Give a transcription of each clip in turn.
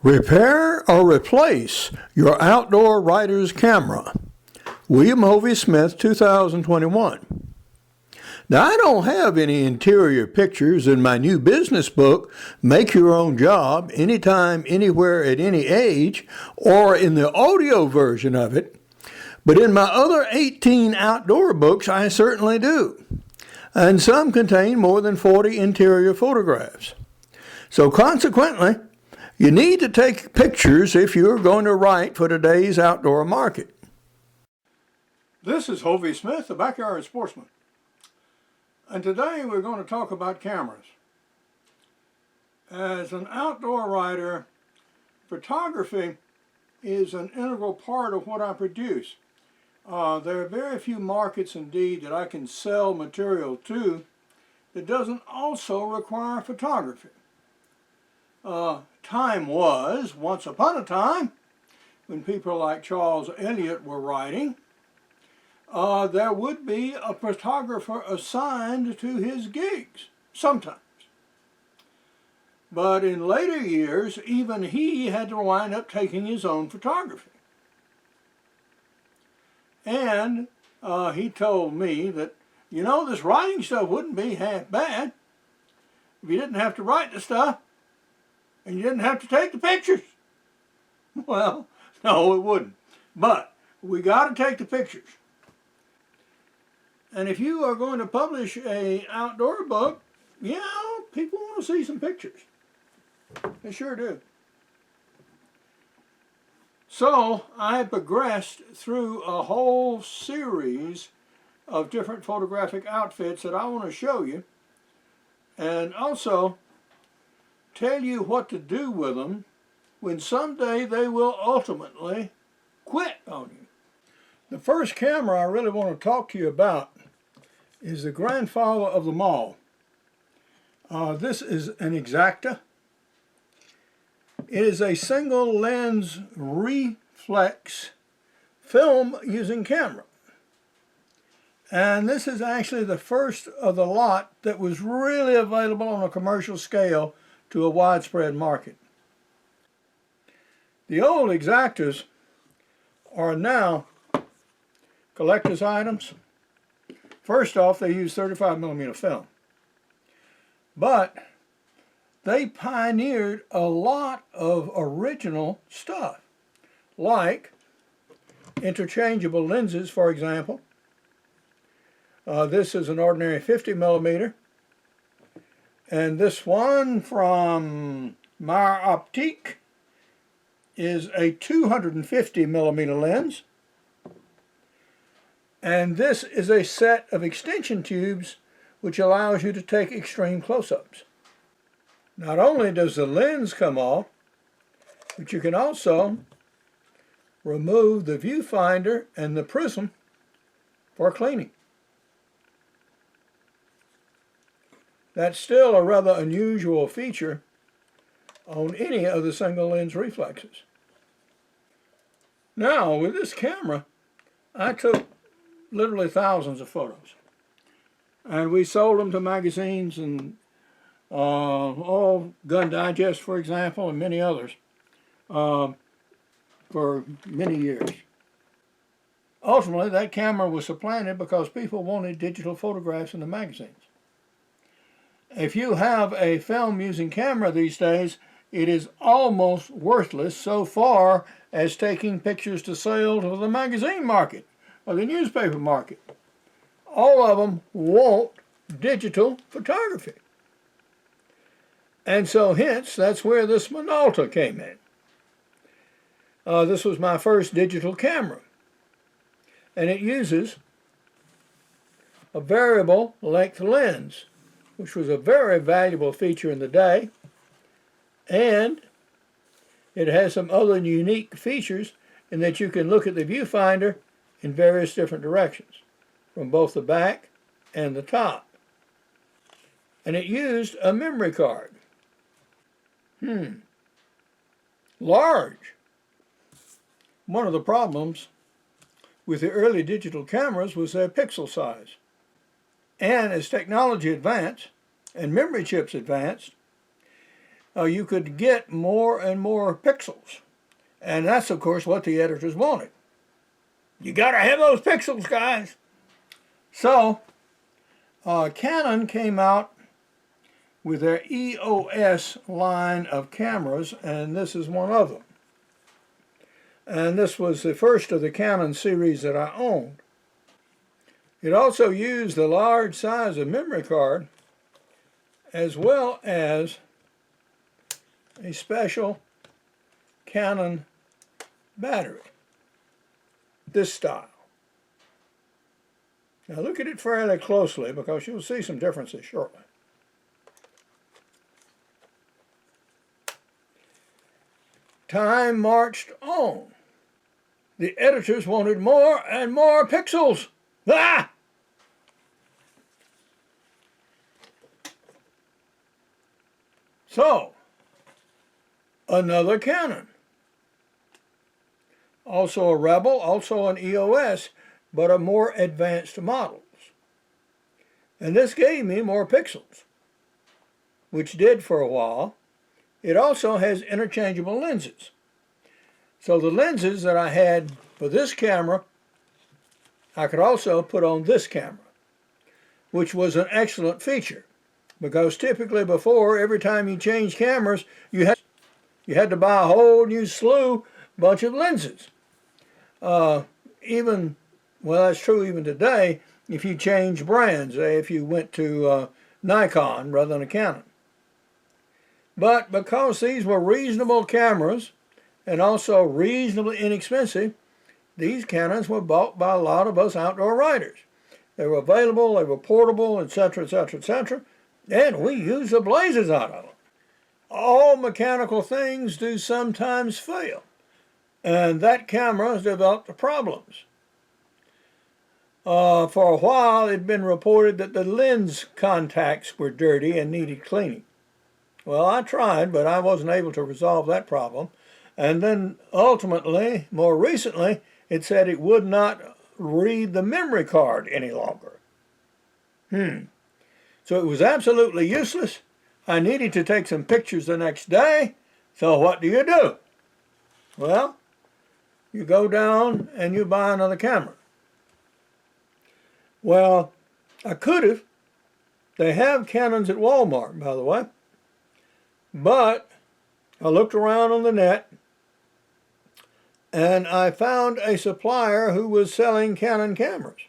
Repair or replace your outdoor writer's camera. William Hovey Smith, 2021. Now, I don't have any interior pictures in my new business book, Make Your Own Job, Anytime, Anywhere, at Any Age, or in the audio version of it, but in my other 18 outdoor books, I certainly do. And some contain more than 40 interior photographs. So consequently, you need to take pictures if you're going to write for today's outdoor market. This is Hovey Smith, the Backyard Sportsman. And today we're going to talk about cameras. As an outdoor writer, photography is an integral part of what I produce. There are very few markets indeed that I can sell material to that doesn't also require photography. Time was, once upon a time, when people like Charles Eliot were writing, there would be a photographer assigned to his gigs, sometimes. But in later years, even he had to wind up taking his own photography. And he told me that, you know, this writing stuff wouldn't be half bad if you didn't have to write the stuff and you didn't have to take the pictures. Well, no, it wouldn't. But we got to take the pictures. And if you are going to publish an outdoor book, yeah, people want to see some pictures. They sure do. So I progressed through a whole series of different photographic outfits that I want to show you, and also tell you what to do with them when someday they will ultimately quit on you. The first camera I really want to talk to you about is the grandfather of them all. This is an X-Acto. It is a single lens reflex film using camera. And this is actually the first of the lot that was really available on a commercial scale to a widespread market. The old X-Actos are now collector's items. First off, they use 35mm film. But they pioneered a lot of original stuff, like interchangeable lenses, for example. This is an ordinary 50mm, and this one from Meyer Optique is a 250mm lens, and this is a set of extension tubes which allows you to take extreme close-ups. Not only does the lens come off, but you can also remove the viewfinder and the prism for cleaning. That's still a rather unusual feature on any of the single lens reflexes. Now, with this camera, I took literally thousands of photos, and we sold them to magazines and Gun Digest, for example, and many others, for many years. Ultimately, that camera was supplanted because people wanted digital photographs in the magazines. If you have a film using camera these days, it is almost worthless so far as taking pictures to sale to the magazine market or the newspaper market. All of them want digital photography. And so hence, that's where this Minolta came in. This was my first digital camera. And it uses a variable length lens, which was a very valuable feature in the day. And it has some other unique features in that you can look at the viewfinder in various different directions, from both the back and the top. And it used a memory card. Large. One of the problems with the early digital cameras was their pixel size. And as technology advanced and memory chips advanced, you could get more and more pixels. And that's, of course, what the editors wanted. You got to have those pixels, guys. So, Canon came out with their EOS line of cameras, and this is one of them. And this was the first of the Canon series that I owned. It also used the large size of memory card, as well as a special Canon battery, this style. Now look at it fairly closely because you'll see some differences shortly. Time marched on. The editors wanted more and more pixels. Ah! So, another Canon. Also a Rebel, also an EOS, but a more advanced models. And this gave me more pixels, which did for a while. It also has interchangeable lenses. So the lenses that I had for this camera, I could also put on this camera, which was an excellent feature. Because typically before, every time you change cameras, you had to buy a whole new bunch of lenses. Well, that's true even today, if you change brands, if you went to Nikon rather than a Canon. But because these were reasonable cameras and also reasonably inexpensive, these Canons were bought by a lot of us outdoor writers. They were available, they were portable, etc., etc., etc., and we used the blazes out of them. All mechanical things do sometimes fail, and that camera has developed problems. For a while, it had been reported that the lens contacts were dirty and needed cleaning. Well, I tried, but I wasn't able to resolve that problem. And then ultimately, more recently, it said it would not read the memory card any longer. So it was absolutely useless. I needed to take some pictures the next day. So what do? Well, you go down and you buy another camera. Well, I could have. They have Canons at Walmart, by the way. But I looked around on the net and I found a supplier who was selling Canon cameras.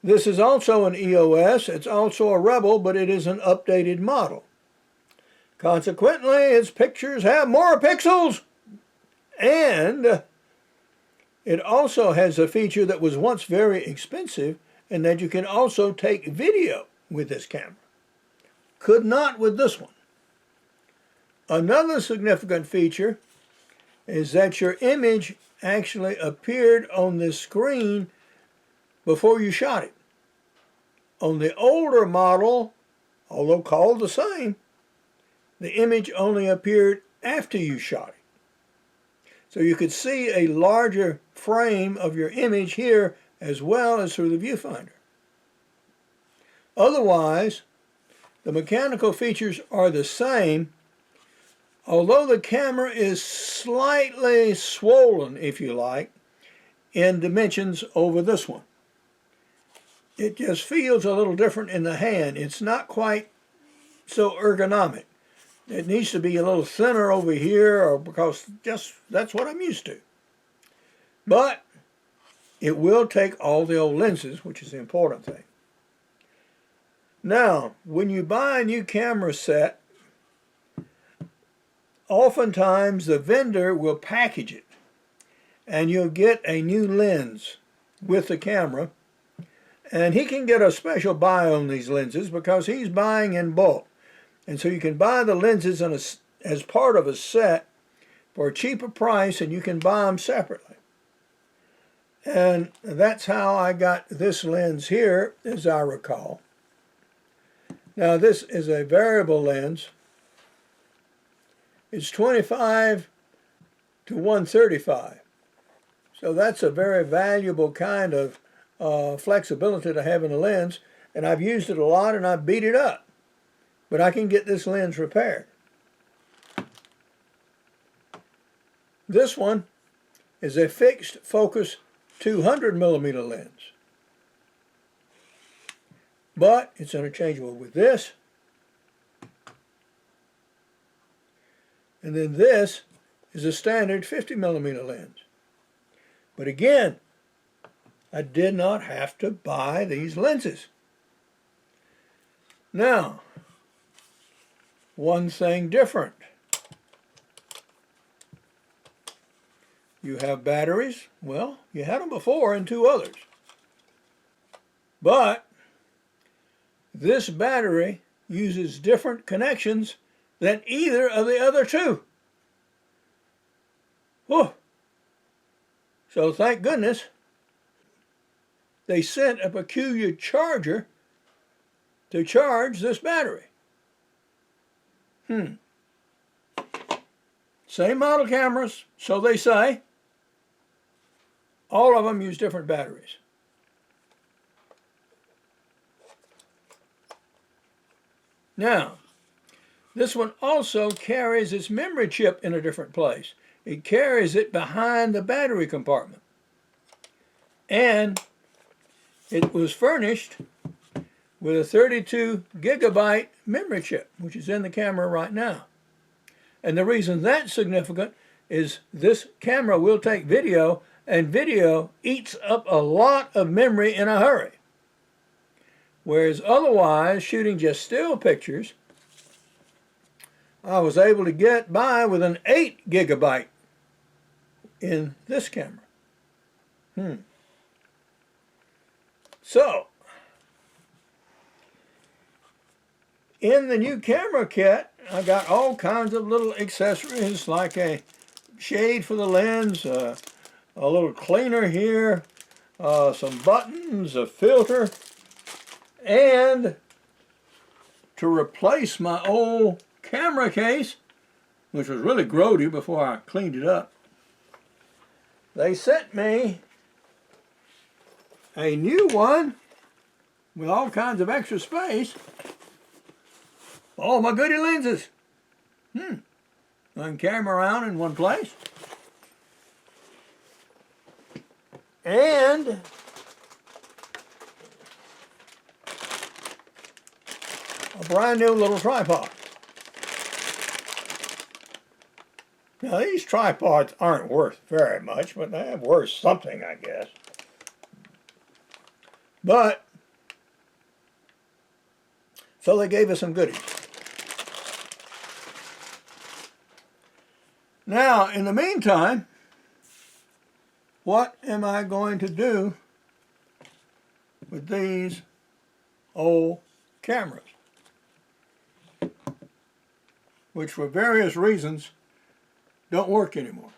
This is also an EOS. It's also a Rebel, but it is an updated model. Consequently, its pictures have more pixels. And it also has a feature that was once very expensive, and that you can also take video with this camera. Could not with this one. Another significant feature is that your image actually appeared on the screen before you shot it. On the older model, although called the same, the image only appeared after you shot it. So you could see a larger frame of your image here as well as through the viewfinder. Otherwise, the mechanical features are the same, although the camera is slightly swollen, if you like, in dimensions over this one. It just feels a little different in the hand. It's not quite so ergonomic. It needs to be a little thinner over here, or because just that's what I'm used to. But it will take all the old lenses, which is the important thing. Now, when you buy a new camera set, oftentimes the vendor will package it, and you'll get a new lens with the camera, and he can get a special buy on these lenses because he's buying in bulk. And so you can buy the lenses as part of a set for a cheaper price, and you can buy them separately. And that's how I got this lens here, as I recall. Now this is a variable lens. It's 25 to 135. So that's a very valuable kind of flexibility to have in a lens. And I've used it a lot and I've beat it up. But I can get this lens repaired. This one is a fixed focus 200mm lens, but it's interchangeable with this. And then this is a standard 50mm lens. But again, I did not have to buy these lenses. Now, one thing different. You have batteries. Well, you had them before in two others. But this battery uses different connections than either of the other two. Whew. So thank goodness they sent a peculiar charger to charge this battery. Same model cameras, so they say. All of them use different batteries. Now, this one also carries its memory chip in a different place. It carries it behind the battery compartment. And it was furnished with a 32 gigabyte memory chip, which is in the camera right now. And the reason that's significant is this camera will take video, and video eats up a lot of memory in a hurry. Whereas otherwise, shooting just still pictures, I was able to get by with an 8 gigabyte in this camera. So, in the new camera kit, I got all kinds of little accessories like a shade for the lens, a little cleaner here, some buttons, a filter, and to replace my old camera case, which was really grody before I cleaned it up, they sent me a new one with all kinds of extra space. All my goody lenses. I can carry them around in one place. And a brand new little tripod. Now these tripods aren't worth very much, but they're worth something, I guess. But, so they gave us some goodies. Now, in the meantime, what am I going to do with these old cameras? Which for various reasons don't work anymore.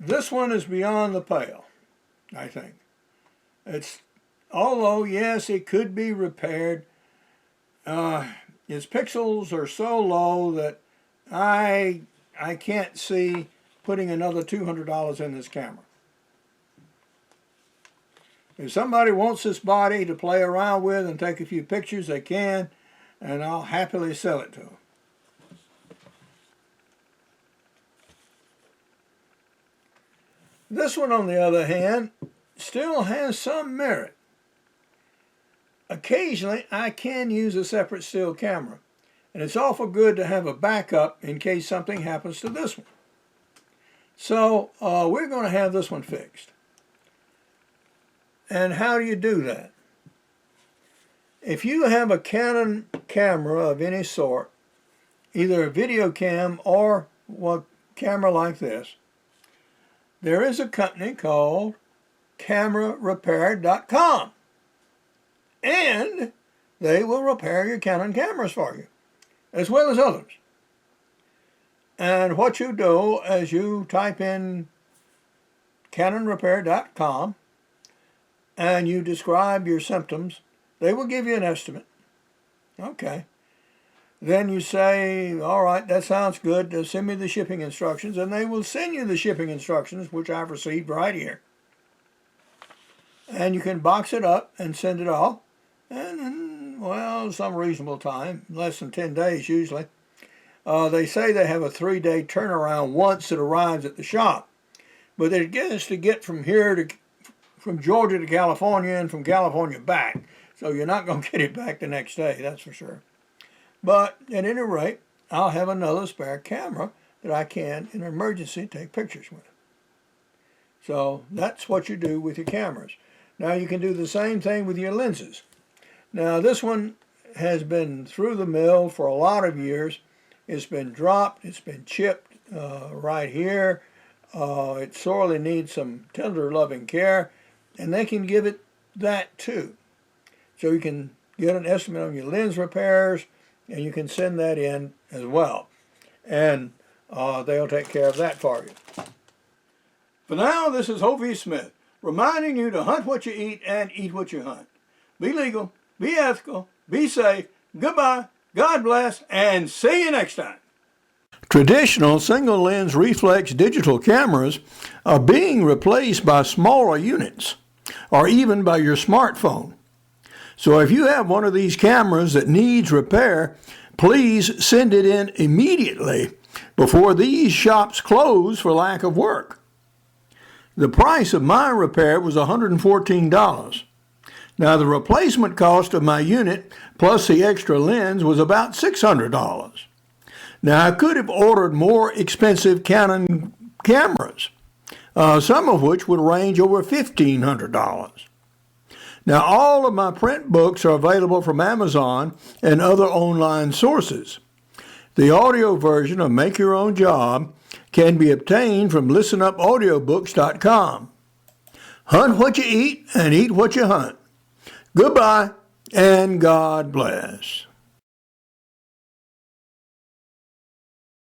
This one is beyond the pale, I think. Although, yes, it could be repaired, its pixels are so low that I can't see putting another $200 in this camera. If somebody wants this body to play around with and take a few pictures, they can, and I'll happily sell it to them. This one, on the other hand, still has some merit. Occasionally, I can use a separate still camera, and it's awful good to have a backup in case something happens to this one. So we're going to have this one fixed. And how do you do that? If you have a Canon camera of any sort, either a video cam or a camera like this, there is a company called CameraRepair.com, and they will repair your Canon cameras for you, as well as others. And what you do is you type in CanonRepair.com and you describe your symptoms. They will give you an estimate. Okay. Then you say, all right, that sounds good. Send me the shipping instructions, and they will send you the shipping instructions, which I've received right here. And you can box it up and send it off. And in, well, some reasonable time, less than 10 days usually, They say they have a 3-day turnaround once it arrives at the shop. But it gets to get from Georgia to California and from California back. So you're not going to get it back the next day, that's for sure. But at any rate, I'll have another spare camera that I can, in an emergency, take pictures with. So that's what you do with your cameras. Now you can do the same thing with your lenses. Now this one has been through the mill for a lot of years. It's been dropped, it's been chipped right here. It sorely needs some tender loving care, and they can give it that too. So you can get an estimate on your lens repairs, and you can send that in as well. And they'll take care of that for you. For now, this is Hovey Smith, reminding you to hunt what you eat and eat what you hunt. Be legal, be ethical, be safe. Goodbye, God bless, and see you next time. Traditional single-lens reflex digital cameras are being replaced by smaller units, or even by your smartphone. So if you have one of these cameras that needs repair, please send it in immediately before these shops close for lack of work. The price of my repair was $114. Now the replacement cost of my unit plus the extra lens was about $600. Now I could have ordered more expensive Canon cameras, some of which would range over $1,500. Now all of my print books are available from Amazon and other online sources. The audio version of Make Your Own Job can be obtained from listenupaudiobooks.com. Hunt what you eat and eat what you hunt. Goodbye and God bless.